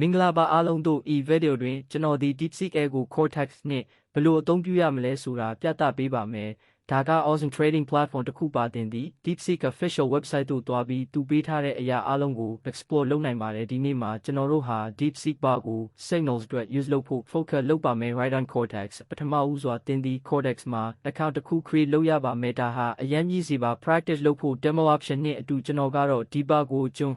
မင်္ဂလာပါအားလုံးတို့ဤဗီဒီယိုတွင်ကျွန်တော်ဒီ DeepSeek AI ကို Cortex နှင့်ဘယ်လိုအသုံးပြုရမလဲဆိုတာပြသပေးပါမယ်။ဒါက Awesome Trading Platform တစ်ခုပါတင်သည် DeepSeek Official Website သို့တွားပြီးသူပေးထားတဲ့အရာအားလုံးကို explore လုပ်နိုင်ပါတယ်။ဒီနေ့မှာကျွန်တော်တို့ဟာ DeepSeek Bar ကို Signals အတွက် use လုပ်ဖို့ focus လုပ်ပါမယ် Right on Cortex ပထမဦးစွာတင်သည် Cortex မှာ account တစ်ခု create လုပ်ရပါမယ်။ဒါဟာအရင်ကြီးစီပါ practice လုပ်ဖို့ demo option နှင့်အတူကျွန်တော်ကတော့ဒီ bar ကိုကျွန်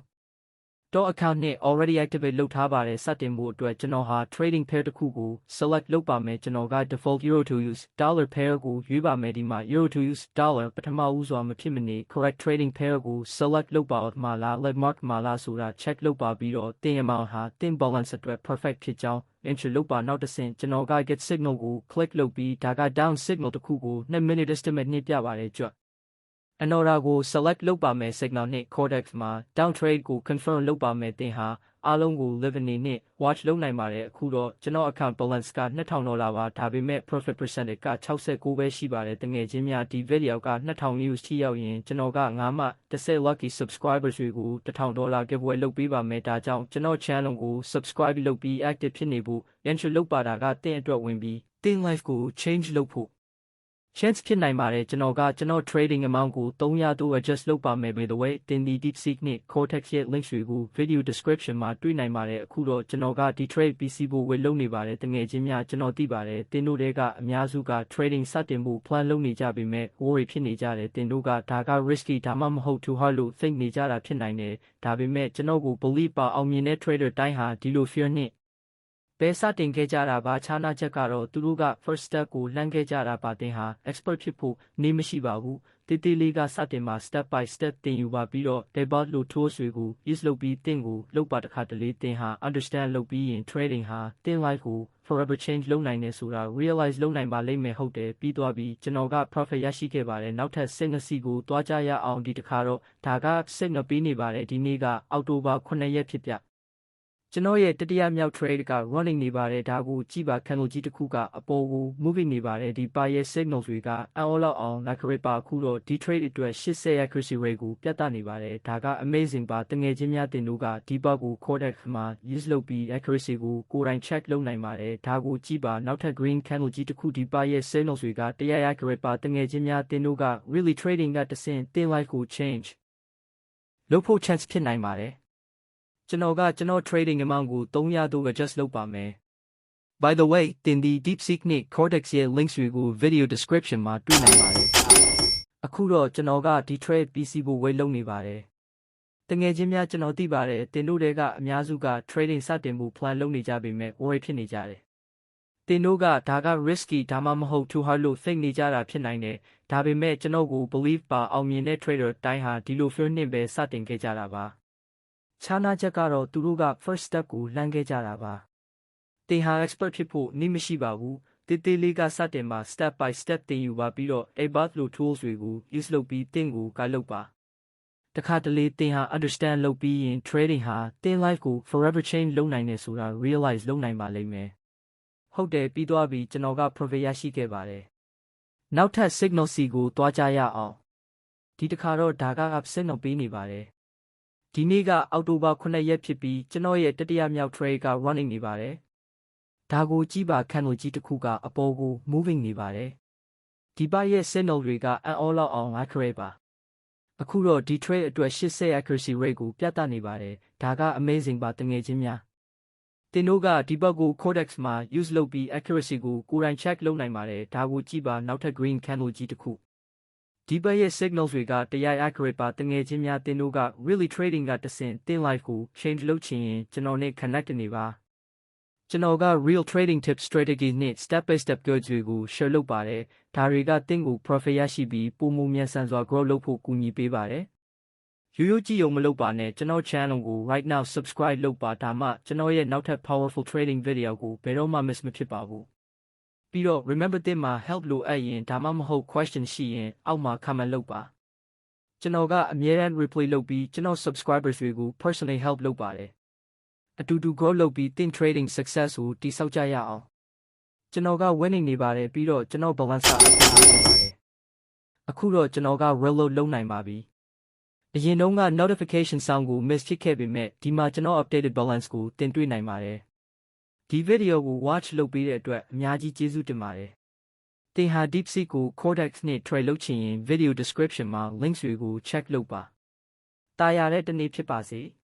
တော့ account နဲ့ already activate လုပ်ထားပါတယ်စတင်ဖို့အတွက်ကျွန်တော်ဟာ trading pair တစ်ခုကို select လုပ်ပါမယ်ကျွန်တော်က default euro to use dollar pair ကိုရွေးပါမယ်ဒီမှာ euro to use dollar ပထမဦးစွာမဖြစ်မနေ correct trading pair ကို select လုပ်ပါမှာလား let mark မှာလားဆိုတာ check လုပ်ပါပြီးတော့တင် amount ဟာတင် balance အတွက် perfect ဖြစ်ကြောင်း entry လုပ်ပါနောက်တစ်ဆင့်ကျွန်တော်က get signal ကို click လုပ်ပြီးဒါက down signal တစ်ခုကို2 minute estimate နှိပ်ပြပါတယ်ကြွအနော်ရာကို select လုပ်ပါမယ် signal နှင့် Cortex မှာ down trade ကို confirm လုပ်ပါမယ်တင်ဟာအားလုံးကို live နေနှင့် watch လုပ်နိုင်ပါတယ်အခုတော့ကျွန်တော် account balance က$2000ပါဒါပေမဲ့ profit percentage က69ပဲရှိပါတယ်တကယ်ချင်းများဒီ video က2000 views ထိရောက်ရင်ကျွန်တော်က9မှ10 lucky subscribers တွေကို$1000 giveaway လုပ်ပေးပါမယ်ဒါကြောင့်ကျွန်တော် channel ကို subscribe လုပ်ပြီး active ဖြစ်နေဖို့ intro လုပ်ပါတာကတင်အတွက်ဝင်ပြီးတင် life ကို change လုပ်ဖို့chance ဖြစ်နိုင်ပါတယ်ကျွန်တော် trading amount ကို300သို့ adjust လုပ်ပါမယ် by the way တင်ဒီ DeepSeek နှင့် Cortex ရဲ့ links တွေကို video description မှာတွေ့နိုင်ပါတယ်အခုတော့ကျွန်တော်ကဒီ trade PC ဖို့ဝယ်လုပ်နေပါတယ်တကယ်ချင်းများကျွန်တော်သိပါတယ်တင်တို့တွေကအများစုက trading စတင်ဖို့ plan လုပ်နေကြပေမဲ့ worry ဖြစ်နေကြတယ်တင်တို့ကဒါက risky ဒါမှမဟုတ် too hard လို့ think နေကြတာဖြစ်နိုင်တယ်ဒါပေမဲ့ကျွန်တော်ကို believe ပါအောင်မြင်တဲ့ trader တိုင်းဟာဒီလို fear နှင့်ဘယ်စတင်ခဲ့ကြတာပါခြားနားချက်ကတော့သူတို့က first step ကိုလှမ်းခဲ့ကြတာပါတင်ဟာ expert ဖြစ်ဖို့နေမရှိပါဘူးတေးသေးလေးကစတင်မှာ step by step တင်ယူပါပြီးတော့ debug လို့ tools တွေကို use လုပ်ပြီးတင်ကိုလုပ်ပါတစ်ခါတလေတင်ဟာ understand လုပ်ပြီးရင် trading ဟာတင် life ကို forever change လုပ်နိုင်တယ်ဆိုတာ realize လုပ်နိုင်ပါလိမ့်မယ်ဟုတ်တယ်ပြီးသွားပြီးကျွန်တော်က profit ရရှိခဲ့ပါတယ်နောက်ထပ် signal စီကိုတွားကြရအောင်ဒီတစ်ခါတော့ဒါက signal ပေးနေပါတယ်ဒီနေ့ကအောက်တိုဘာ9ရက်ဖြစ်ပြကျွန်တော်ရဲ့တတိယမြောက် trade က running နေပါတယ်ဒါကိုကြည့်ပါ candle ကြီးတစ်ခုကအပေါ်ကို moving နေပါတယ်ဒီပါရဲ့ signal တွေက all out အောင် like rate ပါအခုတော့ဒီ trade အတွက်80 accuracy rate ကိုပြသနေပါတယ်ဒါက amazing ပါတငယ်ချင်းများတင်တို့ကဒီဘက်ကို Cortex မှာ use လုပ်ပြီး accuracy ကိုကိုယ်တိုင် check လုပ်နိုင်ပါတယ်ဒါကိုကြည့်ပါနောက်ထပ် green candle ကြီးတစ်ခုဒီပါရဲ့ signal တွေက100 accurate ပါတငယ်ချင်းများတင်တို့က really trading ကတဆင့်တင် life ကို change လုပ်ဖို့ chance ဖြစ်နိုင်ပါတယ်ကျွန်တော် trading amount ကို300သို့ adjust လုပ်ပါမယ် By the way တင်ဒီ DeepSeek နှင့် Cortex ရဲ့ links တွေကို video description မှာတွေ့နိုင်ပါတယ်အခုတော့ကျွန်တော်ကဒီ trade PC ဖို့ဝယ်လုပ်နေပါတယ်တကယ်ချင်းများကျွန်တော်သိပါတယ်တင်တို့တွေကအများစုက trading စတင်ဖို့ plan လုပ်နေကြပေမဲ့ worry ဖြစ်နေကြတယ်တင်တို့ကဒါက risky ဒါမှမဟုတ် too hard လို့ think နေကြတာဖြစ်နိုင်တယ်ဒါပေမဲ့ကျွန်တော်ကို believe ပါအောင်မြင်တဲ့ trader တိုင်းဟာဒီလို fear နှင့်ပဲစတင်ခဲ့ကြတာပါခြားနားချက်ကတော့သူတို့က first step ကိုလှမ်းခဲ့ကြတာပါတင်ဟာ expert ဖြစ်ဖို့နေမရှိပါဘူးတေးသေးလေးကစတင်မှာ step by step တင်ယူပါပြီးတော့ above လို့ tools တွေကို use လုပ်ပြီးတင်ကိုကိုင်လုပ်ပါတခါတလေတင်ဟာ understand လုပ်ပြီးရင် trading ဟာတင် life ကို forever change လုပ်နိုင်တယ်ဆိုတာ realize လုပ်နိုင်ပါလိမ့်မယ်ဟုတ်တယ်ပြီးသွားပြီကျွန်တော်က profit ရရှိခဲ့ပါတယ်နောက်ထပ် signal C ကိုတွားကြရအောင်ဒီတစ်ခါတော့ဒါက signal ပေးနေပါတယ်ဒီနေ့ကအောက်တိုဘာ9ရက်ဖြစ်ပြီးကျွန်တော်ရဲ့တတိယမြောက် trade က running နေပါတယ်ဒါကိုကြည့်ပါ candle ကြီးတစ်ခုကအပေါ်ကို moving နေပါတယ်ဒီဘက်ရဲ့ signal တွေက all out အောင် accurate ပါအခုတော့ဒီ trade အတွက်80 accuracy rate ကိုပြသနေပါတယ်ဒါက amazing ပါတငယ်ချင်းများတင်တို့ကဒီဘက်ကို Cortex မှာ use လုပ်ပြီး accuracy ကိုကိုယ်တိုင် check လုပ်နိုင်ပါတယ်ဒါကိုကြည့်ပါနောက်ထပ် green candle ကြီးတစ်ခုဒီဘက်ရဲ့ signals တွေက100 accurate ပါတငယ်ချင်းများတင်တို့က really trading ကတဆင့်တင် life ကို change လုပ်ချင်ရင်ကျွန်တော်နဲ့ connect နေပါကျွန်တော်က real trading tips strategy နဲ့ step by step guides တွေကို share လုပ်ပါတယ်ဒါတွေကတင်ကို profit ရရှိပြီးပိုမိုမြန်ဆန်စွာ grow လုပ်ဖို့ကူညီပေးပါတယ်ရိုးရိုးကြည့်ုံမလုပ်ပါနဲ့ကျွန်တော် channel ကို right now subscribe လုပ်ပါဒါမှကျွန်တော်ရဲ့နောက်ထပ် powerful trading video ကိုဘယ်တော့မှ miss မဖြစ်ပါဘူးပြီးတော့ remember တင်မှာ help လိုအပ်ရင်ဒါမှမဟုတ် question ရှိရင်အောက်မှာ comment လုပ်ပါကျွန်တော်ကအမြဲတမ်း reply လုပ်ပြီးကျွန်တော် subscribers တွေကို personally help လုပ်ပါတယ်အတူတူ grow လုပ်ပြီး think trading success ကိုတည်ဆောက်ကြရအောင်ကျွန်တော်က winning နေပါတယ်ပြီးတော့ကျွန်တော် balance အပ်နေပါတယ်အခုတော့ကျွန်တော်က reload လုပ်နိုင်ပါပြီ အရင်တုန်းက notification sound ကို miss ဖြစ်ခဲ့ပေမဲ့ဒီမှာကျွန်တော် updated balance ကိုတင်တွေ့နိုင်ပါတယ်။ဒီ video ကို watch လုပ်ပေးတဲ့အတွက်အများကြီးကျေးဇူးတင်ပါတယ်။သင်ဟာ DeepSeek ကို Cortex နဲ့ trade လုပ်ချင်ရင် video description မှာ links တွေကို check လုပ်ပါ။တာယာတဲ့တစ်နေ့ဖြစ်ပါစေ။